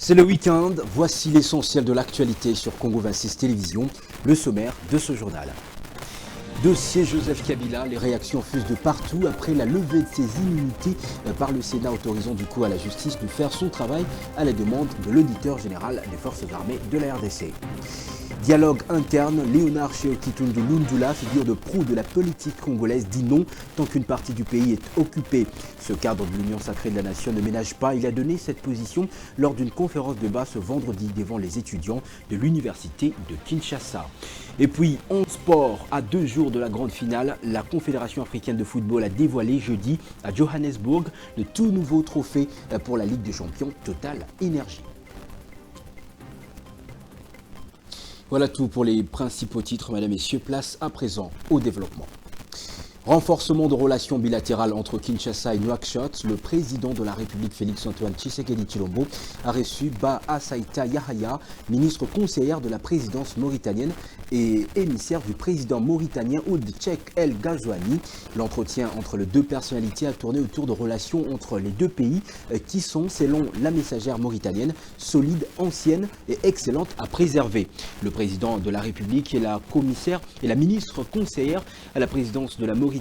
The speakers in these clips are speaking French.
C'est le week-end, voici l'essentiel de l'actualité sur Congo 26 Télévision, le sommaire de ce journal. Dossier Joseph Kabila, les réactions fusent de partout après la levée de ses immunités par le Sénat, autorisant du coup à la justice de faire son travail à la demande de l'auditeur général des forces armées de la RDC. Dialogue interne, Léonard Tsheo-Kitundu Lundula, figure de proue de la politique congolaise, dit non tant qu'une partie du pays est occupée. Ce cadre de l'Union sacrée de la nation ne ménage pas. Il a donné cette position lors d'une conférence de base ce vendredi devant les étudiants de l'université de Kinshasa. Et puis, en sport, à 2 jours de la grande finale, la Confédération africaine de football a dévoilé jeudi à Johannesburg le tout nouveau trophée pour la Ligue des champions Total Energy. Voilà tout pour les principaux titres, mesdames et messieurs. Place à présent au développement. Renforcement de relations bilatérales entre Kinshasa et Nouakchott, le président de la République Félix-Antoine Tshisekedi Tshilombo a reçu Bah Assaïta Yahaya, ministre conseillère de la présidence mauritanienne et émissaire du président mauritanien Ould Cheikh El Ghazouani. L'entretien entre les deux personnalités a tourné autour de relations entre les deux pays qui sont, selon la messagère mauritanienne, solides, anciennes et excellentes à préserver. Le président de la République et la commissaire et la ministre conseillère à la présidence de la Mauritanie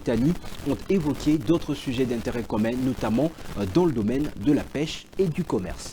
ont évoqué d'autres sujets d'intérêt commun, notamment dans le domaine de la pêche et du commerce.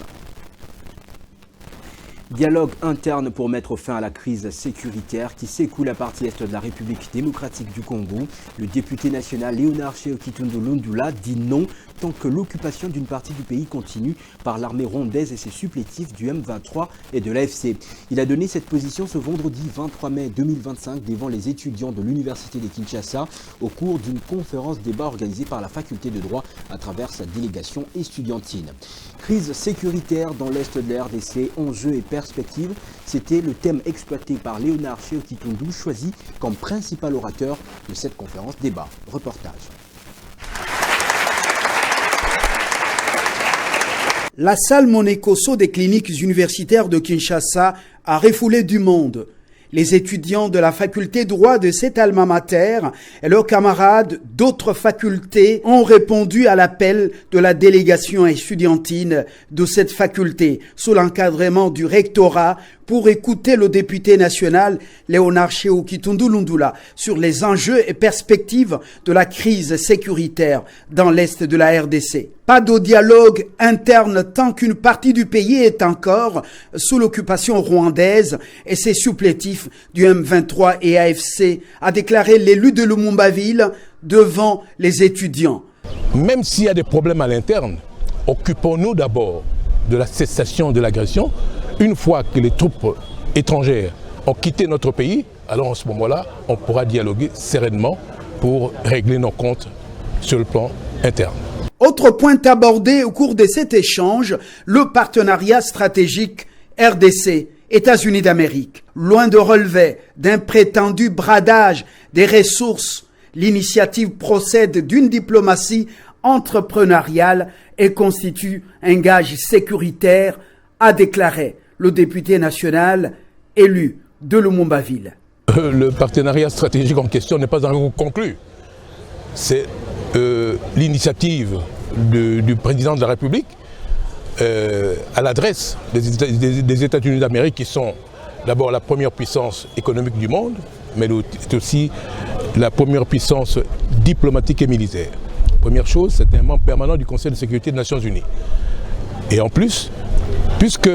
Dialogue interne pour mettre fin à la crise sécuritaire qui secoue la partie est de la République démocratique du Congo. Le député national Léonard Tsheo-Kitundu Lundula dit non tant que l'occupation d'une partie du pays continue par l'armée rwandaise et ses supplétifs du M23 et de l'AFC. Il a donné cette position ce vendredi 23 mai 2025 devant les étudiants de l'université de Kinshasa au cours d'une conférence débat organisée par la faculté de droit à travers sa délégation estudiantine. Crise sécuritaire dans l'est de la RDC, enjeux et perspectives, c'était le thème exploité par Léonard Tsheo-Kitundu, choisi comme principal orateur de cette conférence débat. Reportage. La salle Monekoso des cliniques universitaires de Kinshasa a refoulé du monde. Les étudiants de la faculté droit de cet alma mater et leurs camarades d'autres facultés ont répondu à l'appel de la délégation estudiantine de cette faculté sous l'encadrement du rectorat pour écouter le député national Léonard Tsheo-Kitundu Lundula sur les enjeux et perspectives de la crise sécuritaire dans l'est de la RDC. Pas de dialogue interne tant qu'une partie du pays est encore sous l'occupation rwandaise et ses supplétifs du M23 et AFC, a déclaré l'élu de Lumumba-Ville devant les étudiants. Même s'il y a des problèmes à l'interne, occupons-nous d'abord de la cessation de l'agression. Une fois que les troupes étrangères ont quitté notre pays, alors en ce moment-là, on pourra dialoguer sereinement pour régler nos comptes sur le plan interne. Autre point abordé au cours de cet échange, le partenariat stratégique RDC, États-Unis d'Amérique. Loin de relever d'un prétendu bradage des ressources, l'initiative procède d'une diplomatie entrepreneuriale et constitue un gage sécuritaire, a déclaré le député national élu de Lumumba-Ville. Le partenariat stratégique en question n'est pas encore conclu. C'est l'initiative du président de la République à l'adresse des États-Unis d'Amérique qui sont d'abord la première puissance économique du monde, mais aussi la première puissance diplomatique et militaire. Première chose, c'est un membre permanent du Conseil de sécurité des Nations Unies. Et en plus, puisque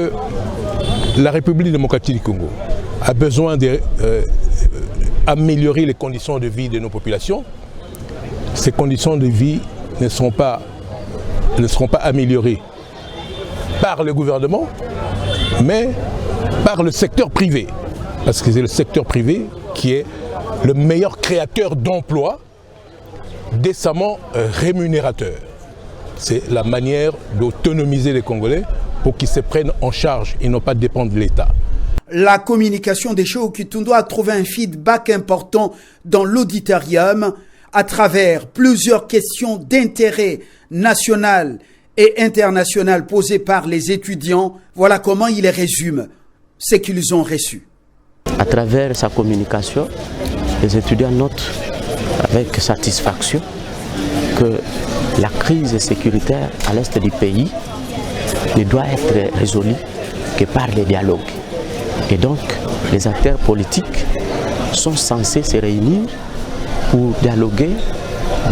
la République démocratique du Congo a besoin d'améliorer les conditions de vie de nos populations, ces conditions de vie ne seront pas améliorées par le gouvernement, mais par le secteur privé. Parce que c'est le secteur privé qui est le meilleur créateur d'emplois décemment rémunérateur. C'est la manière d'autonomiser les Congolais pour qu'ils se prennent en charge et non pas dépendre de l'État. La communication des Tsheo-Kitundu a trouvé un feedback important dans l'auditorium à travers plusieurs questions d'intérêt national et international posées par les étudiants. Voilà comment il les résume, ce qu'ils ont reçu. À travers sa communication, les étudiants notent avec satisfaction que la crise sécuritaire à l'est du pays ne doit être résolue que par le dialogue. Et donc, les acteurs politiques sont censés se réunir pour dialoguer,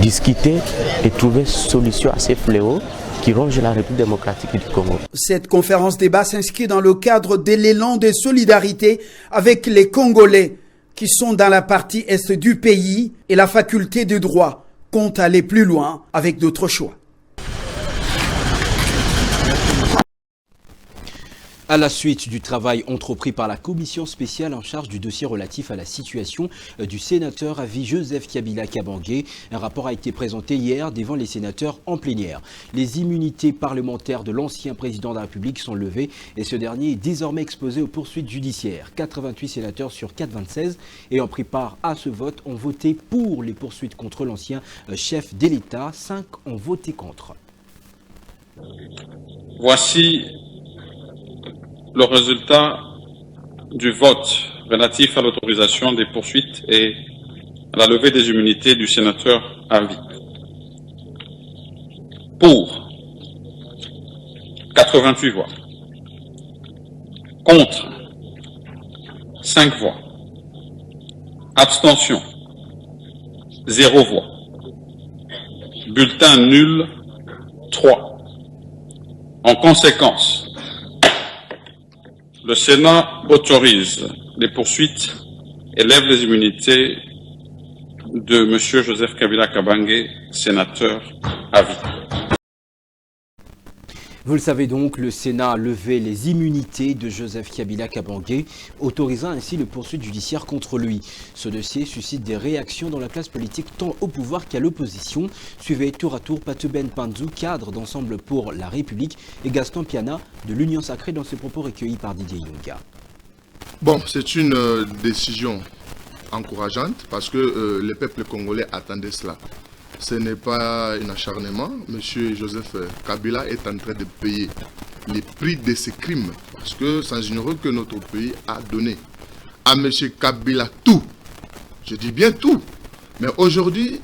discuter et trouver solution à ces fléaux qui rongent la République démocratique du Congo. Cette conférence débat s'inscrit dans le cadre de l'élan de solidarité avec les Congolais qui sont dans la partie est du pays, et la faculté de droit compte aller plus loin avec d'autres choix. À la suite du travail entrepris par la commission spéciale en charge du dossier relatif à la situation du sénateur à vie Joseph Kabila Kabange, un rapport a été présenté hier devant les sénateurs en plénière. Les immunités parlementaires de l'ancien président de la République sont levées et ce dernier est désormais exposé aux poursuites judiciaires. 88 sénateurs sur 426 ayant pris part à ce vote ont voté pour les poursuites contre l'ancien chef de l'État. 5 ont voté contre. Voici le résultat du vote relatif à l'autorisation des poursuites et à la levée des immunités du sénateur à vie. Pour 88 voix. Contre 5 voix. Abstention 0 voix. Bulletin nul 3. En conséquence, le Sénat autorise les poursuites et lève les immunités de M. Joseph Kabila Kabange, sénateur à vie. Vous le savez donc, le Sénat a levé les immunités de Joseph Kabila Kabange, autorisant ainsi le poursuite judiciaire contre lui. Ce dossier suscite des réactions dans la classe politique tant au pouvoir qu'à l'opposition. Suivez tour à tour Patouben Panzou, cadre d'Ensemble pour la République, et Gaston Piana de l'Union Sacrée dans ses propos recueillis par Didier Yunga. Bon, c'est une décision encourageante parce que le peuple congolais attendait cela. Ce n'est pas un acharnement. Monsieur Joseph Kabila est en train de payer les prix de ses crimes. Parce que sans ignorer que notre pays a donné à monsieur Kabila tout. Je dis bien tout. Mais aujourd'hui,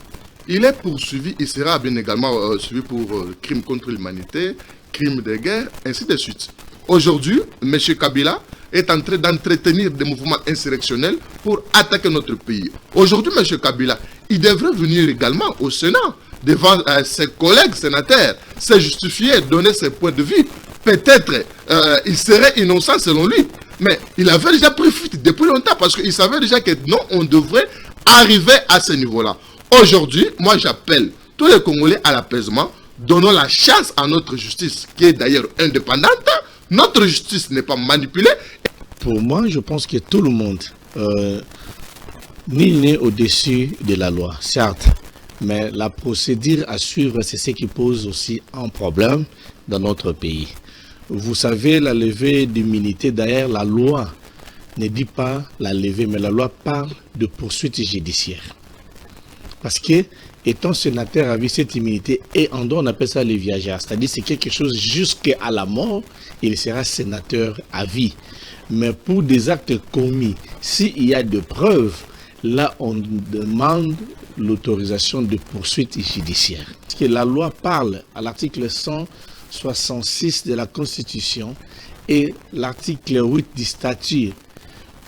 il est poursuivi. Il sera bien également suivi pour crimes contre l'humanité, crimes de guerre, ainsi de suite. Aujourd'hui, monsieur Kabila est en train d'entretenir des mouvements insurrectionnels pour attaquer notre pays. Aujourd'hui, monsieur Kabila, il devrait venir également au Sénat, devant ses collègues sénateurs, se justifier, donner ses points de vue. Peut-être il serait innocent selon lui, mais il avait déjà pris fuite depuis longtemps parce qu'il savait déjà que non, on devrait arriver à ce niveau-là. Aujourd'hui, moi j'appelle tous les Congolais à l'apaisement, donnons la chance à notre justice, qui est d'ailleurs indépendante. Notre justice n'est pas manipulée. Pour moi, je pense que tout le monde, nul n'est au-dessus de la loi, certes, mais la procédure à suivre, c'est ce qui pose aussi un problème dans notre pays. Vous savez, la levée d'immunité, d'ailleurs, la loi ne dit pas la levée, mais la loi parle de poursuite judiciaire. Parce que, étant sénateur avec cette immunité, et en dehors on appelle ça le viagère, c'est-à-dire c'est quelque chose jusqu'à la mort, il sera sénateur à vie. Mais pour des actes commis, s'il y a des preuves, là on demande l'autorisation de poursuite judiciaire. Parce que la loi parle à l'article 166 de la Constitution et l'article 8 du statut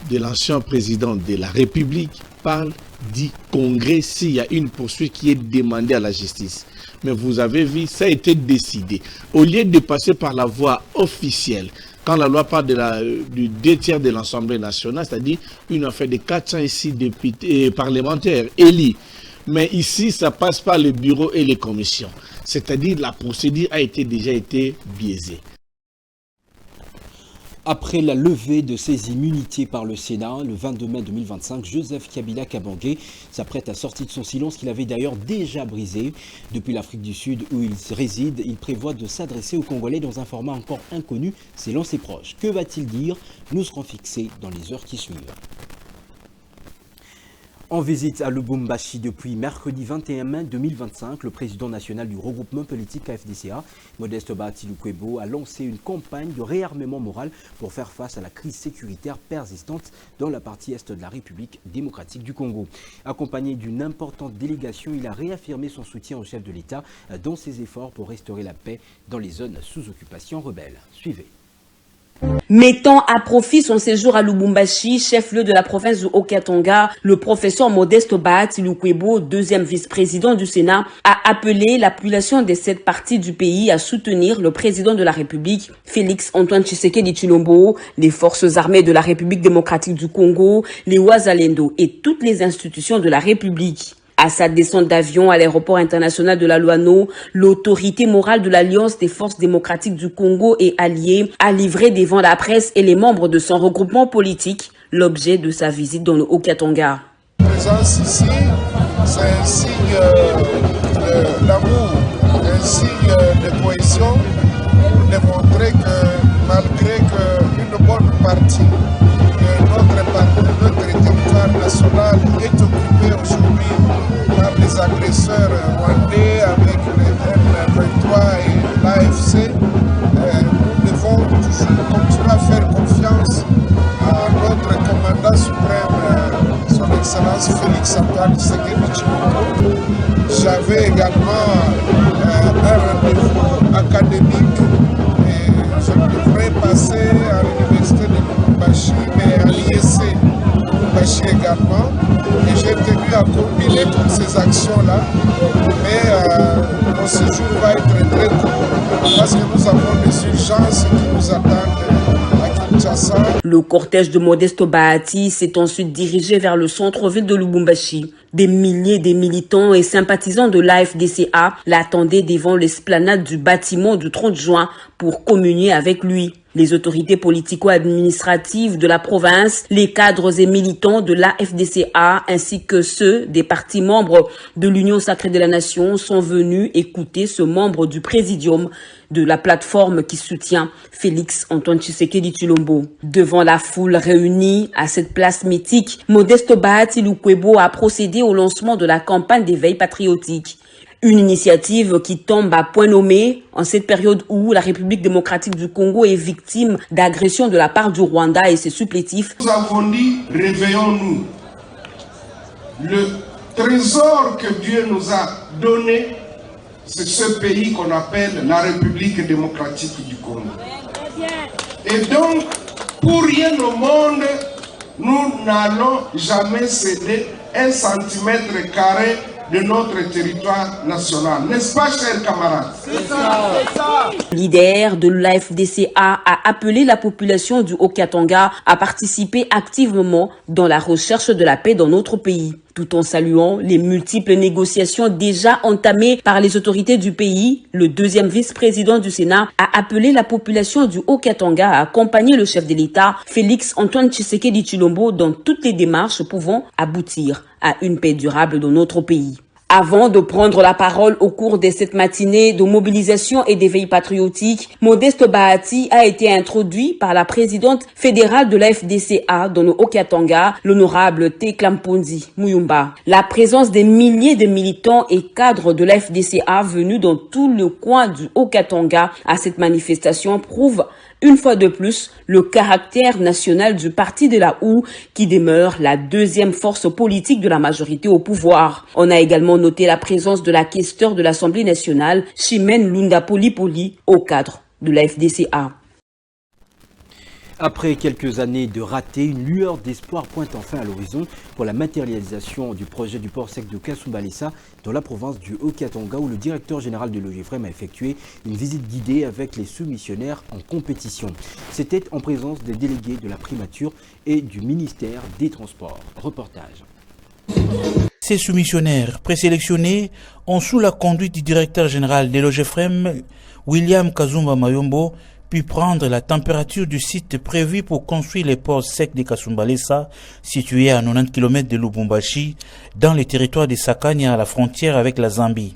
de l'ancien président de la République parle du Congrès s'il y a une poursuite qui est demandée à la justice. Mais vous avez vu, ça a été décidé. Au lieu de passer par la voie officielle, quand la loi parle du 2/3 de l'Assemblée nationale, c'est-à-dire une affaire de 406 députés parlementaires élus. Mais ici, ça passe par le bureau et les commissions. C'est-à-dire la procédure a déjà été biaisée. Après la levée de ses immunités par le Sénat, le 22 mai 2025, Joseph Kabila Kabange s'apprête à sortir de son silence qu'il avait d'ailleurs déjà brisé. Depuis l'Afrique du Sud où il réside, il prévoit de s'adresser aux Congolais dans un format encore inconnu selon ses proches. Que va-t-il dire? Nous serons fixés dans les heures qui suivent. En visite à Lubumbashi depuis mercredi 21 mai 2025, le président national du regroupement politique AFDCA, Modeste Bahati Lukwebo, a lancé une campagne de réarmement moral pour faire face à la crise sécuritaire persistante dans la partie est de la République démocratique du Congo. Accompagné d'une importante délégation, il a réaffirmé son soutien au chef de l'État dans ses efforts pour restaurer la paix dans les zones sous occupation rebelle. Suivez. Mettant à profit son séjour à Lubumbashi, chef-lieu de la province du Haut-Katanga, le professeur Modeste Bahati Lukwebo, deuxième vice-président du Sénat, a appelé la population de cette partie du pays à soutenir le président de la République, Félix Antoine Tshisekedi Tshilombo, les forces armées de la République démocratique du Congo, les Wazalendo et toutes les institutions de la République. À sa descente d'avion à l'aéroport international de la Luano, l'autorité morale de l'Alliance des forces démocratiques du Congo et alliés a livré devant la presse et les membres de son regroupement politique l'objet de sa visite dans le Haut-Katanga. La présence ici, c'est un signe d'amour, un signe de cohésion pour démontrer que malgré qu'une bonne partie de notre territoire national est occupée aujourd'hui par les agresseurs rwandais avec le M23 et l'AFC, nous devons toujours continuer à faire confiance à notre commandant suprême, son Excellence Félix Antoine Tshisekedi Tshilombo. J'avais également un rendez-vous académique et je devrais passer à l'université de Lubumbashi, mais à l'IEC Lubumbashi également. Et j'ai tenu à combiner toutes ces actions-là, mais mon séjour va être très court parce que nous avons des urgences qui nous attendent à Kinshasa. Le cortège de Modeste Bahati s'est ensuite dirigé vers le centre-ville de Lubumbashi. Des milliers de militants et sympathisants de l'AFDCA l'attendaient devant l'esplanade du bâtiment du 30 juin pour communier avec lui. Les autorités politico-administratives de la province, les cadres et militants de l'AFDCA ainsi que ceux des partis membres de l'Union sacrée de la nation sont venus écouter ce membre du présidium de la plateforme qui soutient Félix Antoine Tshisekedi Tshilombo. Devant la foule réunie à cette place mythique, Modeste Bahati Lukwebo a procédé au lancement de la campagne d'éveil patriotique. Une initiative qui tombe à point nommé en cette période où la République démocratique du Congo est victime d'agressions de la part du Rwanda et ses supplétifs. Nous avons dit, réveillons-nous. Le trésor que Dieu nous a donné, c'est ce pays qu'on appelle la République démocratique du Congo. Et donc, pour rien au monde, nous n'allons jamais céder 1 centimètre carré de notre territoire national. N'est-ce pas, chers camarades? C'est ça. Le leader de l'AFDCA a appelé la population du Haut-Katanga à participer activement dans la recherche de la paix dans notre pays. Tout en saluant les multiples négociations déjà entamées par les autorités du pays, le deuxième vice-président du Sénat a appelé la population du Haut-Katanga à accompagner le chef de l'État, Félix Antoine Tshisekedi Tshilombo, dans toutes les démarches pouvant aboutir à une paix durable dans notre pays. Avant de prendre la parole au cours de cette matinée de mobilisation et d'éveil patriotique, Modeste Bahati a été introduit par la présidente fédérale de la FDCA dans le Haut-Katanga, l'honorable Teklampondi Muyumba. La présence des milliers de militants et cadres de la FDCA venus dans tout le coin du Haut-Katanga à cette manifestation prouve une fois de plus le caractère national du parti de la OU qui demeure la deuxième force politique de la majorité au pouvoir. On a également noté la présence de la questeure de l'Assemblée nationale, Chimène Lunda Poli, au cadre de la FDCA. Après quelques années de ratés, une lueur d'espoir pointe enfin à l'horizon pour la matérialisation du projet du port sec de Kasumbalesa dans la province du Haut-Katanga où le directeur général de l'OGFREM a effectué une visite guidée avec les sous-missionnaires en compétition. C'était en présence des délégués de la primature et du ministère des Transports. Reportage. Ces sous-missionnaires présélectionnés ont, sous la conduite du directeur général de l'OGFREM, William Kazumba Mayombo, puis prendre la température du site prévu pour construire les ports secs de Kasumbalesa, situé à 90 km de Lubumbashi, dans le territoire de Sakania à la frontière avec la Zambie.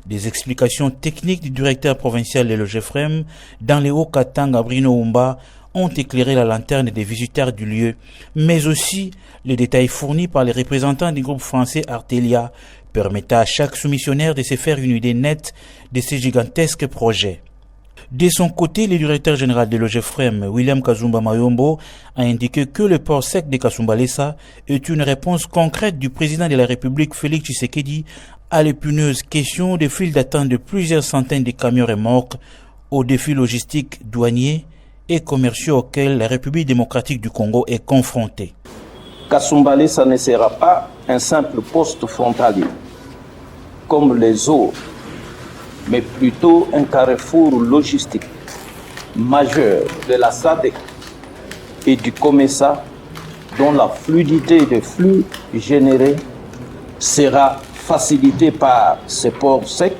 Des explications techniques du directeur provincial de l'OGFREM dans les Haut-Katanga Bruno Umba ont éclairé la lanterne des visiteurs du lieu, mais aussi les détails fournis par les représentants du groupe français Artelia, permettant à chaque soumissionnaire de se faire une idée nette de ces gigantesques projets. De son côté, le directeur général de l'OGFREM, William Kazumba Mayombo, a indiqué que le port sec de Kasumbalesa est une réponse concrète du président de la République, Félix Tshisekedi, à l'épineuse question des files d'attente de plusieurs centaines de camions remorques, aux défis logistiques douaniers et commerciaux auxquels la République démocratique du Congo est confrontée. Kasumbalé, ça ne sera pas un simple poste frontalier, comme les autres, mais plutôt un carrefour logistique majeur de la SADC et du COMESA, dont la fluidité des flux générés sera facilitée par ces ports secs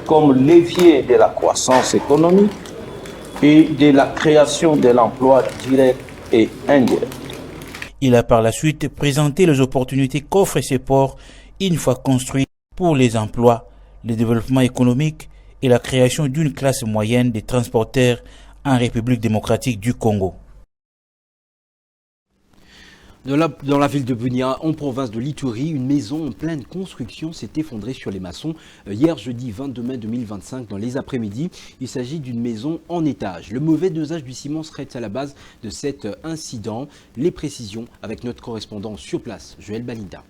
comme levier de la croissance économique et de la création de l'emploi direct et indirect. Il a par la suite présenté les opportunités qu'offrent ces ports une fois construits pour les emplois, le développement économique et la création d'une classe moyenne de transporteurs en République démocratique du Congo. Dans la ville de Bunia, en province de l'Ituri, une maison en pleine construction s'est effondrée sur les maçons hier jeudi 22 mai 2025 dans les après-midi. Il s'agit d'une maison en étage. Le mauvais dosage du ciment serait à la base de cet incident. Les précisions avec notre correspondant sur place, Joël Balinda.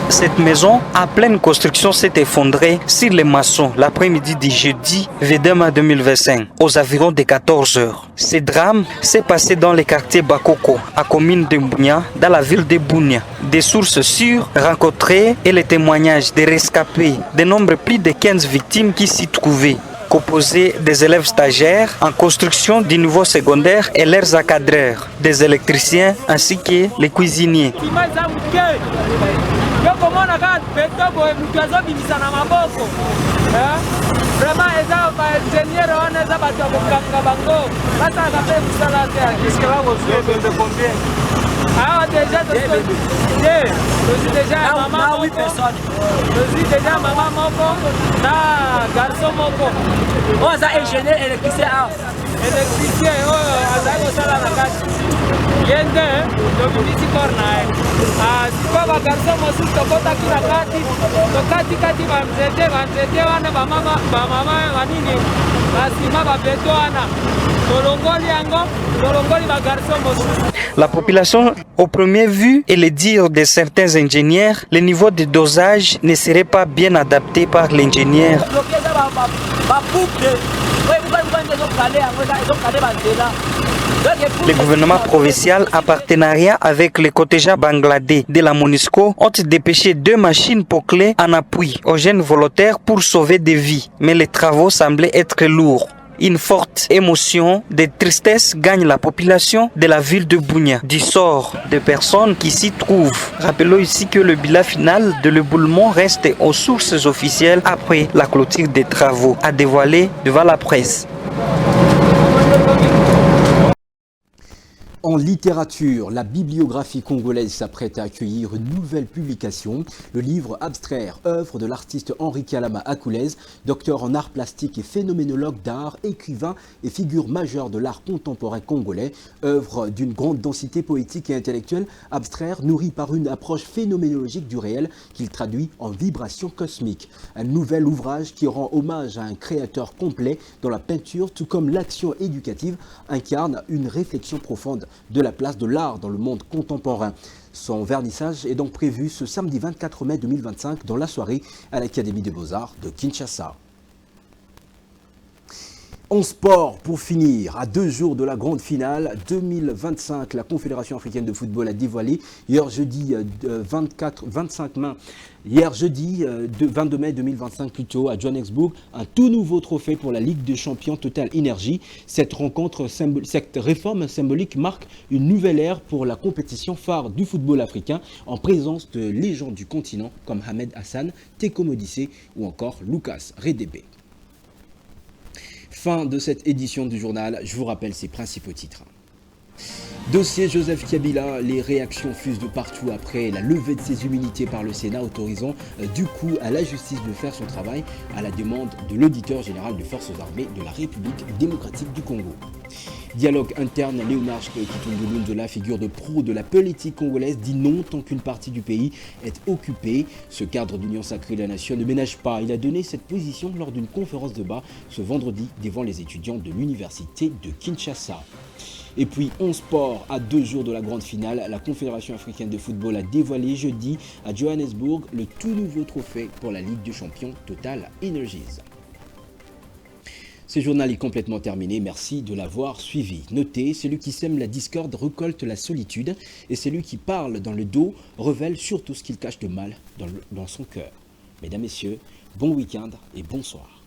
Cette maison en pleine construction s'est effondrée sur les maçons l'après-midi du jeudi 22 mai 2025 aux environs de 14 heures. Ce drame s'est passé dans le quartier Bakoko, à commune de Bunia, dans la ville de Bunia. Des sources sûres rencontrées et les témoignages des rescapés dénombrent plus de 15 victimes qui s'y trouvaient, composé des élèves stagiaires en construction du niveau secondaire et leurs encadreurs, des électriciens ainsi que les cuisiniers. Ah, déjà, je suis déjà maman, 8 personnes. Je suis déjà maman moko, na garçon moko. On a ingénieur électricien. Électricien, on a sala na kati. Yende, dominici cornae. Ah, si quoi garçon mosu tokota kila kati, tokati kati banzete wana mama wanini. Asima babeto wana. Tolongoli yango, tolongoli ba garçon mosu. La population, au premier vue et le dire de certains ingénieurs, le niveau de dosage ne serait pas bien adapté par l'ingénieur. Le gouvernement provincial, en partenariat avec le contingent bangladais de la MONUSCO, ont dépêché 2 machines poclées en appui aux jeunes volontaires pour sauver des vies. Mais les travaux semblaient être lourds. Une forte émotion de tristesse gagne la population de la ville de Bunia du sort des personnes qui s'y trouvent. Rappelons ici que le bilan final de l'éboulement reste aux sources officielles après la clôture des travaux, a dévoilé devant la presse. En littérature, la bibliographie congolaise s'apprête à accueillir une nouvelle publication. Le livre Abstraire, œuvre de l'artiste Henri Kalama Akoulez, docteur en art plastique et phénoménologue d'art, écrivain et figure majeure de l'art contemporain congolais. Œuvre d'une grande densité poétique et intellectuelle, Abstraire nourri par une approche phénoménologique du réel qu'il traduit en vibrations cosmiques. Un nouvel ouvrage qui rend hommage à un créateur complet dont la peinture, tout comme l'action éducative, incarne une réflexion profonde de la place de l'art dans le monde contemporain. Son vernissage est donc prévu ce samedi 24 mai 2025 dans la soirée à l'Académie des Beaux-Arts de Kinshasa. En sport, pour finir, à 2 jours de la grande finale 2025, la Confédération africaine de football a dévoilé hier jeudi 22 mai 2025 plutôt à Johannesburg, un tout nouveau trophée pour la Ligue des champions Total Energy. Cette réforme symbolique marque une nouvelle ère pour la compétition phare du football africain en présence de légendes du continent comme Ahmed Hassan, Teko Modise ou encore Lucas Redebe. Fin de cette édition du journal, je vous rappelle ses principaux titres. Dossier Joseph Kabila, les réactions fusent de partout après la levée de ses immunités par le Sénat, autorisant du coup à la justice de faire son travail à la demande de l'auditeur général des forces armées de la République démocratique du Congo. Dialogue interne, Léonard Kitundulunzola, figure de proue de la politique congolaise, dit non tant qu'une partie du pays est occupée. Ce cadre d'union sacrée de la nation ne ménage pas. Il a donné cette position lors d'une conférence de débat ce vendredi devant les étudiants de l'université de Kinshasa. Et puis, en sport, à 2 jours de la grande finale, la Confédération africaine de football a dévoilé jeudi à Johannesburg le tout nouveau trophée pour la Ligue des champions Total Energies. Ce journal est complètement terminé, merci de l'avoir suivi. Notez, celui qui sème la discorde récolte la solitude et celui qui parle dans le dos révèle surtout ce qu'il cache de mal dans son cœur. Mesdames, Messieurs, bon week-end et bonsoir.